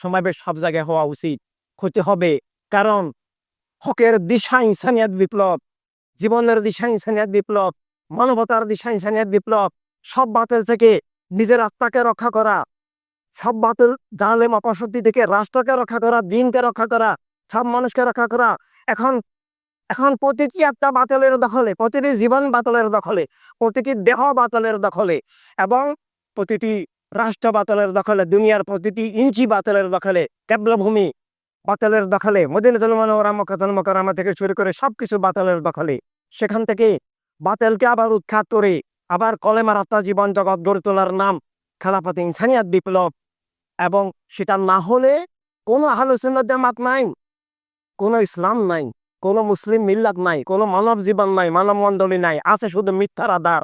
সমাবেশ সব জায়গায় হওয়া উচিত, হতে হবে। কারণ হকের দিশা ইনসানিয়াত বিপ্লব, জীবনের দিশা ইনসানিয়াত বিপ্লব, মানবতার দিশা ইনসানিয়াত বিপ্লব। সব বাতিল থেকে নিজের আত্মাকে রক্ষা করা, সব বাতিল জালেম অপশক্তি থেকে রাষ্ট্রকে রক্ষা করা, দিনকে রক্ষা করা, সব মানুষকে রক্ষা করা। এখন এখন প্রতিটি আত্মা বাতিলের দখলে, প্রতিটি জীবন বাতিলের দখলে, প্রতিটি দেহ বাতিলের দখলে, এবং প্রতিটি রাষ্ট্র বাতিলের দখলে, দুনিয়ার প্রতিটি ইঞ্চি বাতিলের দখলে, কেবলভূমি বাতিলের দখলে, মদিনাতুল মুনাওয়ারা মক্কাতুল মুকাররমা থেকে শুরু করে সবকিছু বাতিলের দখলে। সেখান থেকে বাতিলকে আবার উৎখাত করে আবার কলেমার আত্মা জীবন জগৎ গড়ে তোলার নাম খেলাফতে ইনসানিয়াত বিপ্লব। এবং সেটা না হলে কোনো আহলে সুন্নাত জামাত নাই, কোনো ইসলাম নাই, কোনো মুসলিম মিল্লাত নাই, কোনো মানব জীবন নাই, মানব মণ্ডলী নাই। আছে শুধু মিথ্যার আধার,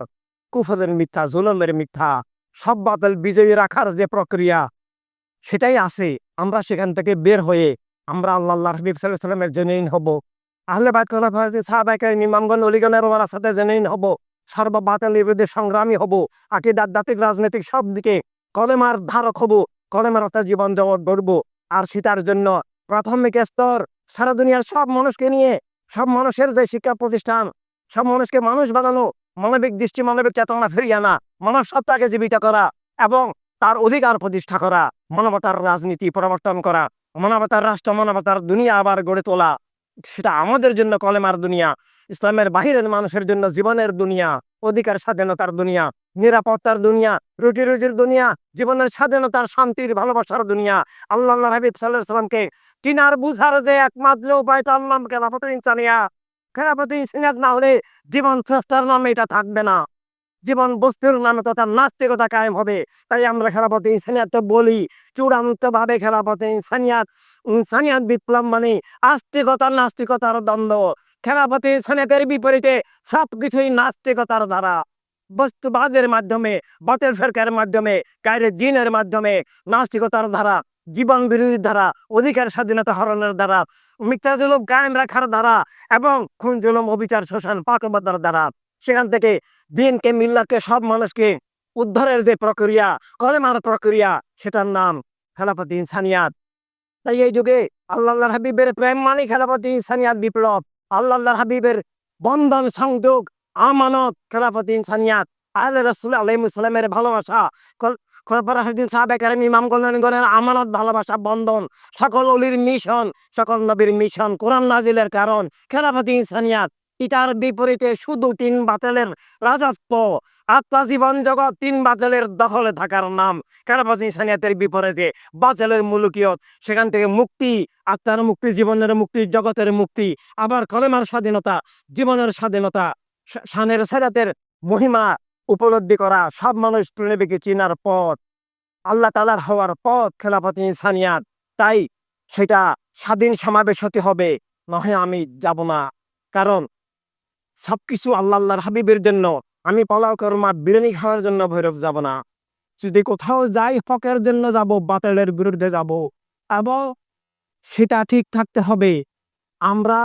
কুফরের মিথ্যা, জুলুমের মিথ্যা। সব বাতিল বিজয়ী রাখার যে প্রক্রিয়া, সেটাই আছে। আমরা সেখান থেকে বের হয়ে আমরা আল্লাহ হাবিব সাল্লাল্লাহু আলাইহি ওয়াসাল্লামের জেনেইন হব, আহলে বাইত খোলাফায়ে সাহাবায়ে ইমামগণ ওলিগণের সাথে জেনেইন হব, সর্ব বাতিলের বিরুদ্ধে সংগ্রামী হব, আকীদা আধ্যাত্মিক রাজনৈতিক সব দিকে কলেমার ধারক হব, কলেমার অর্থ জীবন জগৎ গড়ব। আর সেটার জন্য প্রাথমিক স্তর সারা দুনিয়ার সব মানুষকে নিয়ে, সব মানুষের যে শিক্ষা প্রতিষ্ঠান, সব মানুষকে মানুষ বানানো, মানবিক দৃষ্টি, মানবিক চেতনা ফিরিয়ে আনা, মানব সত্তাকে জীবিত করা এবং তার অধিকার প্রতিষ্ঠা করা, মানবতার রাজনীতি প্রবর্তন করা, মানবতার রাষ্ট্র, মানবতার দুনিয়া আবার গড়ে তোলা। সেটা আমাদের জন্য কলেমার দুনিয়া, ইসলামের বাহিরের মানুষের জন্য জীবনের দুনিয়া, অধিকার স্বাধীনতার দুনিয়া, নিরাপত্তার দুনিয়া, রুটি রুজির দুনিয়া, জীবনের স্বাধীনতার, শান্তির, ভালোবাসার দুনিয়া। আল্লাহ হাবিব সাল্লাল্লাহু আলাইহি সাল্লামকে চিনার বুঝার যে একমাত্র উপায়, তার নাম খেলাফতে ইনসানিয়াত। খেলাফতে ইনসানিয়াত না হলে জীবন স্রষ্টার নামে এটা থাকবে না, জীবন বস্তুর নামে তো তার নাস্তিকতা কায়েম হবে। তাই আমরা খেলাফতে ইনসানিয়াত তো বলি, চূড়ান্তভাবে খেলাফতে ইনসানিয়াত, ইনসানিয়াত বিপ্লব মানে আস্তিকতার নাস্তিকতার দ্বন্দ্ব। খেলাফতে ইনসানিয়াতের বিপরীতে সবকিছুই নাস্তিকতার দ্বারা, বস্তুবাদের মাধ্যমে, বাতিল ফিরকার মাধ্যমে, গায়রে দ্বীনের মাধ্যমে, নাস্তিকতার দ্বারা, জীবন বিরোধীর দ্বারা, অধিকার স্বাধীনতা হরণের দ্বারা, মিথ্যা জুলুম কায়েম রাখার দ্বারা এবং খুন জুলুম অবিচার শোষণ পাকবাদার দ্বারা। সেখান থেকে দিনকে, মিল্লাতকে, সব মানুষকে উদ্ধারের যে প্রক্রিয়া, কলেমার প্রক্রিয়া, সেটার নাম খেলাফতে ইনসানিয়াত। তাই এই যুগে আল্লাহর হাবিবের প্রেম মানে খেলাফতে ইনসানিয়াত বিপ্লব, আল্লাহর হাবিবের বন্ধন সংযোগ, আমানত খেলাফতে ইনসানিয়াত, আহলে রাসূল আলাইহিস সালামের ভালোবাসা, খোলাফায়ে রাশিদিন সাহাবায়ে কেরাম ইমামগণের আমানত, ভালোবাসা, বন্ধন, সকল ওলির মিশন, সকল নবীর মিশন, কোরআন নাজিলের কারণ খেলাফতে ইনসানিয়াত। এটার বিপরীতে শুধু তিন বাতিলের রাজত্ব, আত্মা জীবন জগৎ তিন বাতিলের দখলে থাকার নাম খেলাফতে ইনসানিয়াতের বিপরীতে বাতিলের মুলুকিয়ত। সেখান থেকে মুক্তি, আত্মার মুক্তি, জীবনের মুক্তি, জগতের মুক্তি, আবার কলেমার স্বাধীনতা, জীবনের স্বাধীনতা, শানের সাদাতের মহিমা উপলব্ধি করা, সব মানুষ নবীকে চিনার পথ, আল্লাহ তাআলার হওয়ার পথ খেলাফতে ইনসানিয়াত। তাই সেটা স্বাধীন সমাবেশ হতে হবে, নহে আমি যাব না। কারণ সবকিছু আল্লাহর হাবিবের জন্য। আমি পোলাও কোরমা বিরিয়ানি খাওয়ার জন্য ভৈরব যাব না। যদি কোথাও যাই হকের জন্য যাব, বাতিলের বিরুদ্ধে যাব। এবং সেটা ঠিক থাকতে হবে, আমরা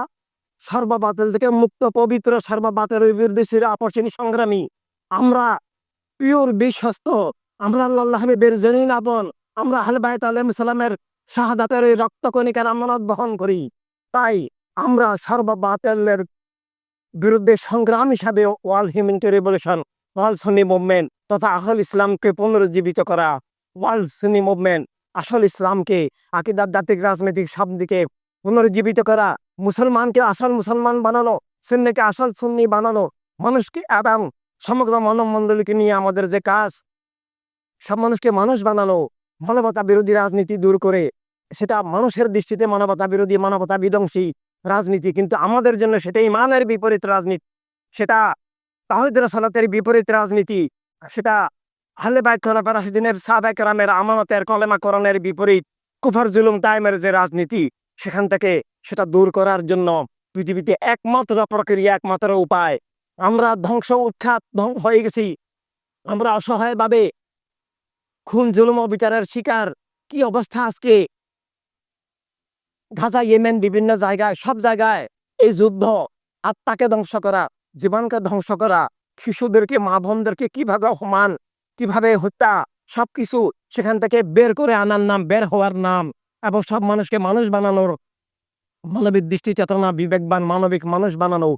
সর্ববাতিল থেকে মুক্ত, পবিত্র, সর্ববাতিলের বিরুদ্ধে ছিল আপসীন সংগ্রামী। আমরা পিওর বিশ্বস্ত, আমরা আল্লাহ হাবিবের জেনিন আপন, আমরা আহলে বাইত আলাইহিস সালামের শাহাদাতের এই রক্তকণিকার আমানত বহন করি। তাই আমরা সর্ববাতিলের বিরুদ্ধে সংগ্রাম হিসাবে ওয়ার্ল্ড হিউম্যানিটি রিভলিউশন, ওয়ার্ল্ড সুন্নি মুভমেন্ট তথা আসল ইসলামকে পুনরুজ্জীবিত করা, ওয়ার্ল্ড সুন্নি মুভমেন্ট, আসল ইসলামকে আকীদা, আধ্যাত্মিক, রাজনৈতিক সব দিকে পুনরুজ্জীবিত করা, মুসলমানকে আসল মুসলমান বানানো, সুন্নিকে আসল সুন্নি বানানো, মানুষকে এবং সমগ্র মানব মণ্ডলীকে নিয়ে আমাদের যে কাজ, সব মানুষকে মানুষ বানানো, মানবতা বিরোধী রাজনীতি দূর করে, সেটা মানুষের দৃষ্টিতে মানবতা বিরোধী, মানবতা বিধ্বংসী রাজনীতি, কিন্তু আমাদের জন্য সেটা ইমানের বিপরীত রাজনীতি, সেটা তাওহীদ রাসালাতের বিপরীত রাজনীতি, সেটা আহলে বাইত খোলাফায়ে রাশিদিনের সাহাবায়ে কেরামের আমানতের কলেমাকরণের বিপরীত, কুফর জুলুম তায়েমের যে রাজনীতি, সেখান থেকে সেটা দূর করার জন্য পৃথিবীতে একমাত্র প্রক্রিয়া, একমাত্র উপায়। আমরা ধ্বংস, উৎখাত হয়ে গেছি, আমরা অসহায়ভাবে খুন জুলুম ও বিচারের শিকার। কি অবস্থা আজকে গাজা, ইয়েমেন, বিভিন্ন জায়গায়, সব জায়গায় এই যুদ্ধ, আত্মাকে ধ্বংস করা, জীবনকে ধ্বংস করা, শিশুদেরকে, মা বোনদেরকে কিভাবে অপমান, কিভাবে হত্যা, সবকিছু সেখান থেকে বের করে আনার নাম, বের হওয়ার নাম এবং সব মানুষকে মানুষ বানানোর মানবিক দৃষ্টি চেতনা বিবেকবান মানবিক মানুষ বানানো,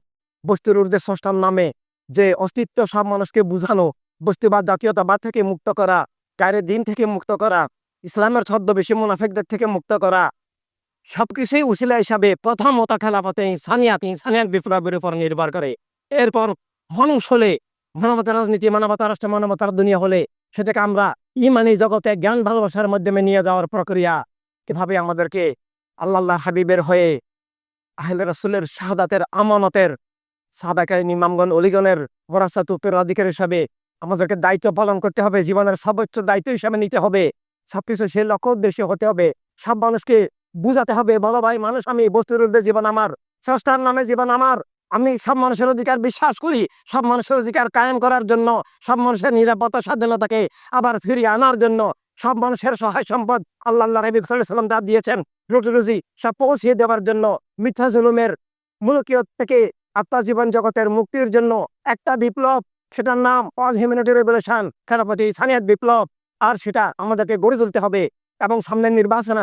বস্তুর ঊর্ধ্বে স্রষ্টার নামে যে অস্তিত্ব সব মানুষকে বুঝানো, বস্তুবাদ জাতীয়তাবাদ থেকে মুক্ত করা, গায়ের দিন থেকে মুক্ত করা, ইসলামের ছদ্মবেশী মুনাফিকদের থেকে মুক্ত করা, সবকিছুই উসিলা হিসাবে প্রথমত খেলাফতে ইনসানিয়াত বিপ্লবের উপর নির্ভর করে। এরপর মানুষ হলে, মানবতার রাজনীতি, মানবতার রাষ্ট্র, মানবতার দুনিয়া হলে সেটাকে আমরা ইমানি জগতে জ্ঞান ভালোবাসার মাধ্যমে নিয়ে যাওয়ার প্রক্রিয়া। এভাবে আমাদেরকে আল্লাহ হাবিবের হয়ে আহলে রাসূলের শাহাদাতের আমানতের সাহাবায়ে ইমামগণ অলিগণের ওয়ারাসাত উত্তরাধিকারী হিসাবে আমাদেরকে দায়িত্ব পালন করতে হবে, জীবনের সর্বোচ্চ দায়িত্ব হিসাবে নিতে হবে। সবকিছু সেই লক্ষ্য উদ্দেশ্যে হতে হবে। সব মানুষকে বুঝাতে হবে, বলো ভাই মানুষ আমি, বস্তুর ঊর্ধ্বে জীবন আমার, স্রষ্টার নামে জীবন আমার। আমি সব মানুষের অধিকার বিশ্বাস করি। সব মানুষের অধিকার কায়েম করার জন্য, সব মানুষের নিরাপত্তা স্বাধীনতাকে আবার ফিরিয়ে আনার জন্য, সব মানুষের সহায় সম্পদ আল্লাহ নবী সাল্লাল্লাহু আলাইহি ওয়াসাল্লাম যা দিয়েছেন রুটি রুজি সব পৌঁছিয়ে দেওয়ার জন্য, মিথ্যা জুলুমের মুলকিয়ত থেকে আত্মজীবন জগতের মুক্তির জন্য একটা বিপ্লব, সেটার নাম অল হিউম্যানিটি রেভলিউশন, খেলাফতে ইনসানিয়াত বিপ্লব। আর সেটা আমাদেরকে গড়ে তুলতে হবে এবং সামনে নির্বাচন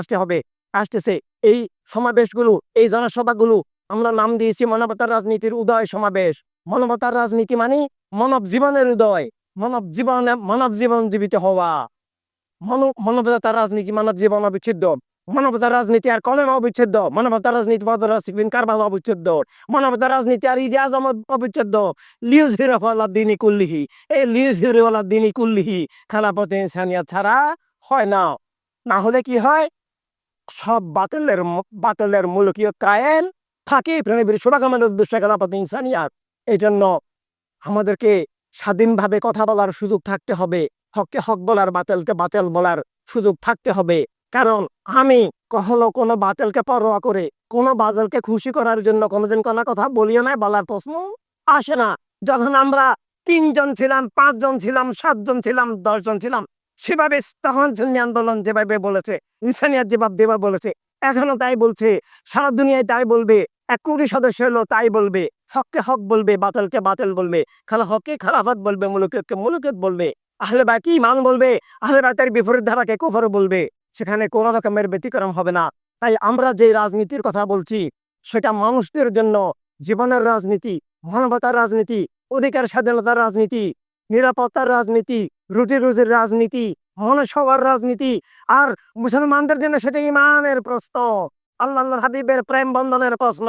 আসতেছে। এই সমাবেশগুলো, এই জনসভাগুলো আমরা নাম দিয়েছি মানবতার রাজনীতির উদয় সমাবেশ। মানবতার রাজনীতি মানে মানব জীবনের উদয়, মানব জীবন জীবিত হওয়া। মানবতার রাজনীতি মানব জীবন অবিচ্ছেদ্য। মানবতার রাজনীতি আর কলেমা অবিচ্ছেদ্য। মানবতার রাজনীতি কারবালা অবিচ্ছেদ্য। মানবতার রাজনীতি আর ঈদে আজম অবিচ্ছেদ্য। লিইয়ুযহিরাহু আলাদ দীনি কুল্লিহি, এই লিইয়ুযহিরাহু আলাদ দীনি কুল্লিহি খেলাফতে ইনসানিয়াত ছাড়া হয় না। না হলে কি হয়? সব বাতিলের মুলকিয়ত কায়েম থাকে। প্রাণীর শুভাকামনার উদ্দেশ্যে খেলাফতে ইনসানিয়াত। এই জন্য আমাদেরকে স্বাধীনভাবে কথা বলার সুযোগ থাকতে হবে, হককে হক বলার, বাতিলকে বাতিল বলার সুযোগ থাকতে হবে। কারণ আমি কখনো কোনো বাতিলকে পরোয়া করে, কোনো বাতিলকে খুশি করার জন্য কোনোদিন কোনো কথা বলিও না, বলার প্রশ্ন আসে না। যখন আমরা ৩ জন ছিলাম, ৫ জন ছিলাম, ৭ জন ছিলাম, 10 জন ছিলাম, সেভাবে তখন সুন্নি আন্দোলন যেভাবে বলেছে, ইনসানিয়াত যেভাবে বলেছে, এখনো তাই বলছে, সারা দুনিয়ায় তাই বলবে। ১ কোটি সদস্য হলো তাই বলবে। হককে হক বলবে, বাতিলকে বাতিল বলবে, হককে খেলাফত বলবে, মুলুকিয়তকে মুলুকিয়ত বলবে, আহলে বাইতকে ঈমান বলবে, আহলে বাইতের বিপরীত ধারাকে কুফর বলবে। সেখানে কোনো রকমের ব্যতিক্রম হবে না। তাই আমরা যে রাজনীতির কথা বলছি সেটা মানুষদের জন্য জীবনের রাজনীতি, মানবতার রাজনীতি, অধিকার স্বাধীনতার রাজনীতি, নিরাপত্তার রাজনীতি, রুটি রুজির রাজনীতি, মানুষ হওয়ার রাজনীতি। আর মুসলমানদের জন্য সেটা ঈমানের প্রশ্ন, আল্লাহর হাবিবের প্রেম বন্ধনের প্রশ্ন।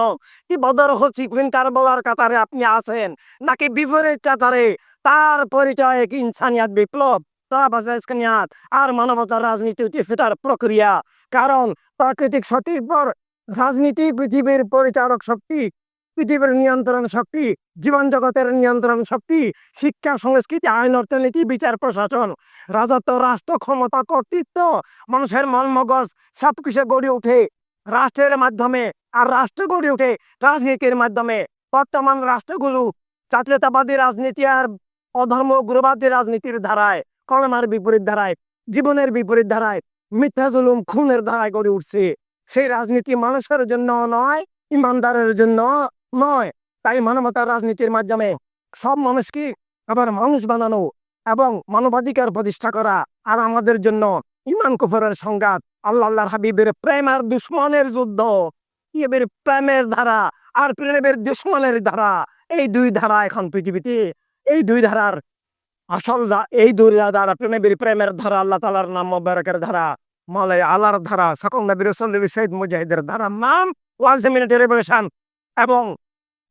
কি বদর সিফিন কারবালার কাতারে আপনি আছেন নাকি বিপরীত কাতারে? তার পরিচয় কি ইনসানিয়াত বিপ্লব, আর মানবতার রাজনীতি সেটার প্রক্রিয়া। কারণ প্রাকৃতিক শক্তির পর রাজনীতি পৃথিবীর পরিচালক শক্তি, পৃথিবীর নিয়ন্ত্রণ শক্তি, জীবন জগতের নিয়ন্ত্রণ শক্তি, শিক্ষা, সংস্কৃতি, আইন, অর্থনীতি, বিচার, প্রশাসন, রাজত্ব, রাষ্ট্র ক্ষমতা, কর্তৃত্ব, মানুষের মন মগজ সবকিছু গড়ে ওঠে রাষ্ট্রের মাধ্যমে। আর রাষ্ট্র গড়ে ওঠে রাজনীতির মাধ্যমে। বর্তমান রাষ্ট্রগুলো জাতীয়তাবাদী রাজনীতি আর অধর্ম উগ্রবাদী রাজনীতির ধারায়, কলমার বিপরীত ধারায়, জীবনের বিপরীত ধারায়, মিথ্যা জুলুম খুনের ধারায় গড়ে উঠছে। সেই রাজনীতি মানুষের জন্য নয়, ইমানদারের জন্য নয়। তাই মানবতার রাজনীতির মাধ্যমে সব মানুষকে আবার মানুষ বানানো এবং মানবাধিকার প্রতিষ্ঠা করা। আর আমাদের জন্য ইমান কুফরের সংঘাত, আল্লাহর হাবিবের প্রেম আর দুশ্মনের যুদ্ধ, এবার প্রেমের ধারা আর প্রেমের দুশ্মনের ধারা, এই দুই ধারা এখন পৃথিবীতে, এই দুই ধারার এই দুই ধারা, প্রেমের ধারা আল্লাহ তাআলার নাম মোবারকের ধারা, মাওলাই আল্লাহর ধারা, সকল নবী রাসূল শহীদ মুজাহিদের ধারার নাম ওয়ার্ল্ড হিউম্যানিটি রেভলিউশন এবং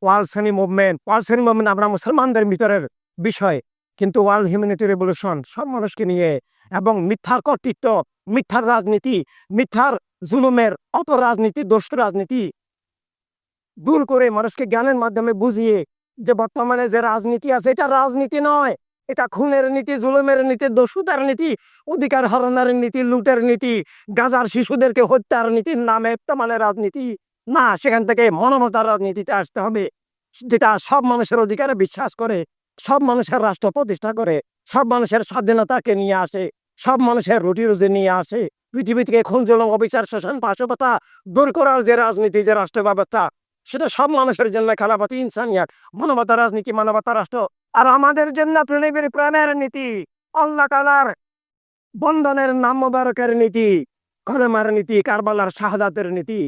world Sunny movement. World Sunny movement আমরা মুসলমানদের ভিতরের বিষয়, কিন্তু ওয়ার্ল্ড হিউম্যানিটি রেভলিউশন সব মানুষকে নিয়ে। এবং মিথ্যার কর্তৃত্ব, মিথ্যার রাজনীতি, মিথ্যার জুলুমের অপরাজনীতি, দোষ্ট রাজনীতি দূর করে মানুষকে জ্ঞানের মাধ্যমে বুঝিয়ে যে বর্তমানে যে রাজনীতি আছে এটা রাজনীতি নয়, এটা খুনের নীতি, জুলুমের নীতি, দস্যুতার নীতি, অধিকার হরণের নীতি, লুটের নীতি, গাজার শিশুদেরকে হত্যার নীতির নামে মানে রাজনীতি না। সেখান থেকে মানবতার রাজনীতিতে আসতে হবে, যেটা সব মানুষের অধিকারে বিশ্বাস করে, সব মানুষের রাষ্ট্র প্রতিষ্ঠা করে, সব মানুষের স্বাধীনতাকে নিয়ে আসে, সব মানুষের রুটি রুজি নিয়ে আসে। পৃথিবী থেকে খুন, জুলুম, অবিচার, শোষণ, পাশবতা দূর করার যে রাজনীতি, যে রাষ্ট্র ব্যবস্থা, সেটা সব মানুষের জন্য খেলাফতে ইনসানিয়াত, মানবতার রাজনীতি, মানবতার রাষ্ট্র। আর আমাদের জন্য প্রেমের নীতি, আল্লাহ তাআলার বন্ধনের নাম মোবারকের নীতি, কলেমার নীতি, কারবালার শাহাদাতের নীতি,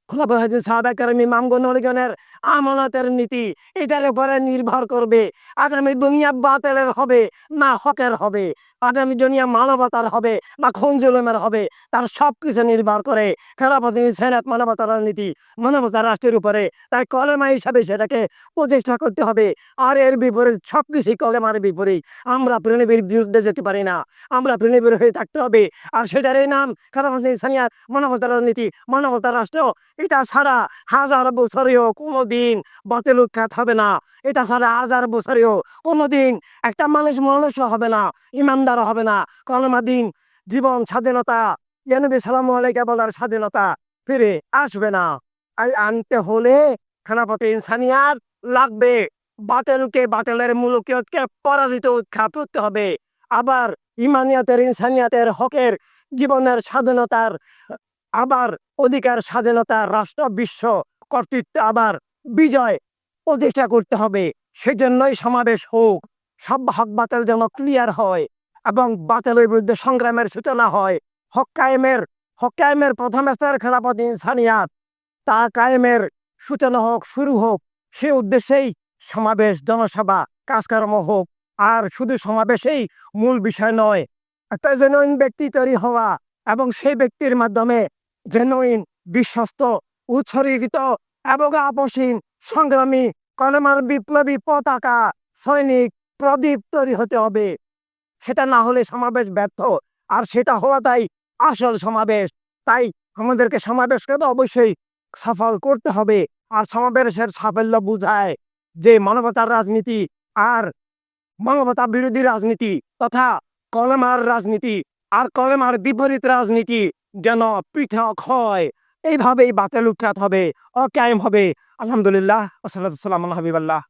খোলাফায়ে রাশিদিন, সাহাবায়ে কেরাম, ইমামগণ, ওলিগণের আমানতের নীতি, এটার উপরে নির্ভর করবে আগামী দুনিয়া বাতিলের হবে না হকের হবে, আগামী দুনিয়া মানবতার হবে না খুন জুলুমের হবে। তার সবকিছু নির্ভর করে খেলাফত ইনসানিয়াত, মানবতার রাজনীতি, মানবতার রাষ্ট্রের উপরে। তাই কলেমা হিসাবে সেটাকে প্রচেষ্টা করতে হবে। আর এর বিপরীত সবকিছুই কলেমার বিপরীত। আমরা পৃথিবীর বিরুদ্ধে যেতে পারি না, আমরা পৃথিবীর হয়ে থাকতে হবে। আর সেটারই নাম খেলাফত ইনসানিয়াত, মানবতার রাজনীতি, মানবতার রাষ্ট্র। এটা ছাড়া হাজার বছরেও কোনোদিন বাতিল উৎখাত হবে না। এটা ছাড়া হাজার বছরেও কোনোদিন একটা মানুষ হবে না, ইমানদার হবে না। কলেমা দিন, জীবন, স্বাধীনতা, ইয়া নবী সাল্লাল্লাহু আলাইহি বলার স্বাধীনতা ফিরে আসবে না। আনতে হলে খেলাফতে ইনসানিয়াত লাগবে। বাতিলকে, বাতিলের মুলুকিয়তকে পরাজিত উৎখাত করতে হবে। আবার ইমানিয়াতের, ইনসানিয়াতের, হকের, জীবনের স্বাধীনতার, আবার অধিকার, স্বাধীনতা, রাষ্ট্র, বিশ্ব কর্তৃত্ব আবার বিজয় প্রতিষ্ঠা করতে হবে। সেজন্যই সমাবেশ হোক। সব হক বাতিল যেন ক্লিয়ার হয় এবং বাতিলের বিরুদ্ধে সংগ্রামের সূচনা হয়। হক কায়েমের প্রথম স্তর খেলাফত ইনসানিয়াত, তা কায়েমের সূচনা হোক, শুরু হোক। সে উদ্দেশ্যেই সমাবেশ, জনসভা, কাজকর্ম হোক। আর শুধু সমাবেশেই মূল বিষয় নয়, একটা জেনুইন ব্যক্তি তৈরি হওয়া এবং সেই ব্যক্তির মাধ্যমে জেনুইন, বিশ্বস্ত, উৎসর্গিত এবং আপসীন সংগ্রামী কলেমার বিপ্লবী পতাকা সৈনিক প্রদীপ তৈরি হতে হবে। সেটা না হলে সমাবেশ ব্যর্থ। আর সেটা হওয়াটাই আসল সমাবেশ। তাই আমাদেরকে সমাবেশকে তো অবশ্যই সফল করতে হবে। আর সমাবেশের সাফল্য বোঝায় যে মানবতার রাজনীতি আর মানবতা বিরোধী রাজনীতি তথা কলেমার রাজনীতি আর কলেমার বিপরীত রাজনীতি যেন পৃথক হয়। এইভাবেই বাতিল উৎখাত হবে, অকায়েম হবে। আলহামদুলিল্লাহ, ওয়াসসালাতু ওয়াসসালামু আলা হাবিবাল্লাহ।